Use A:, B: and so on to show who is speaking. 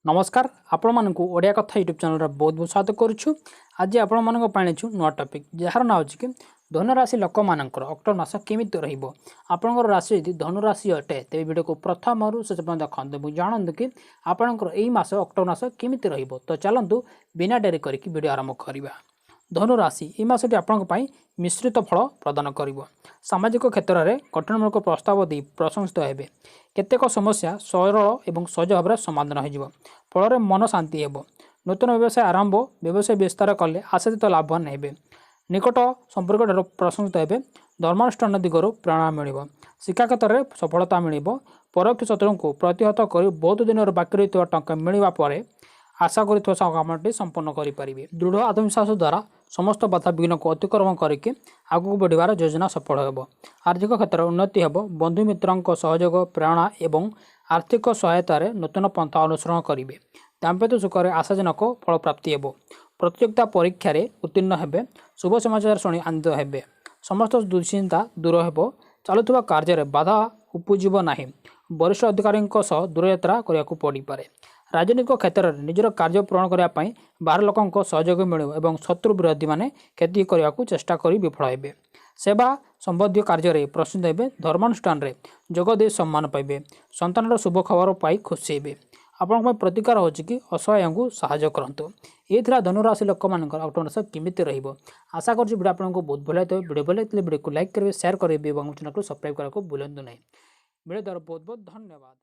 A: नमस्कार आपण मानक ओडिया कथा यूट्यूब चैनल बहुत बहुत स्वागत करुछु। आज आपण मानक पाइछु नुआ टॉपिक जार ना होछि कि धनुराशि लोक मानकर अक्टोबर मास केमिति रहिबो। आपनकर राशि यदि धनुराशि अटे तेबे वीडियो को प्रथम रु शेष पर्यंत देखंतु जानंतु कि आपनकर एई मास अक्टोबर मास केमिति रहिबो। तो चलंतु बिना डेरी करिक वीडियो आरंभ करिबा। धनुराशि यह मासटी आपण मिश्रित फल प्रदान कर सामाजिक क्षेत्र में गठनमूलक प्रस्ताव दे प्रशंसित हेबे। केतेक समस्या सरल और सहज भाव में समाधान हो फल मन शांति हो। नूतन व्यवसाय आरंभ व्यवसाय विस्तार कले आशातीत लाभ ने निकट संपर्क प्रशंसित हेबे। धर्मानुष्ठान दिगर प्रेरणा मिल शिक्षा क्षेत्र में सफलता मिल परोक्ष शत्रु को प्रतिहत कर बहुत दिन बाकी रही टंका मिलवा पर आशा करमटी संपन्न करें। दृढ़ आत्मविश्वास द्वारा समस्त बाधा विघ्न को अतिक्रमण करके आगू बढ़िबार योजना सफल हो। आर्थिक क्षेत्र में उन्नति हो। बंधु मित्रों सहयोग प्रेरणा एवं आर्थिक सहायता नूतन पंथा अनुसरण करेंगे। दाम्पत्य सुख आशाजनक फल प्राप्ति हो। प्रतियोगिता परीक्षा उत्तीर्ण हेबे। शुभ समाचार शुणी आनंदित हेबे। समस्त दुश्चिंता दूर हो। चलुवा कार्य बाधा उपजीव ना। वरिष्ठ अधिकारी दूरयात्रा करने पड़ पारे। राजनीतिक क्षेत्र में निजर कार्य पूरण करने बाहर लोकों सहयोग मिल शत्रु विरोधी मैंने क्षति करने को चेष्टा कर विफल हे। सेवा संबंधी कार्य प्रसिद्ध हे। धर्मानुष्ठान में जोगदे सम्मान पाइबे। संतान शुभ खबर पाई खुशी हे। आपण प्रतिकार हो कि असहाय को साहाय्य करंतु। ये धनुराशि लोक मान अक्टोबर मास केमिति रहिबो। आशा करूँ वीडियो आपको बहुत भल लगे। वीडियो भल लगे वीडियो को लाइक करेंगे, शेयर करेंगे और चैनल को सब्सक्राइब करने को भूलु नहीं। वीडियो द्वारा बहुत बहुत धन्यवाद।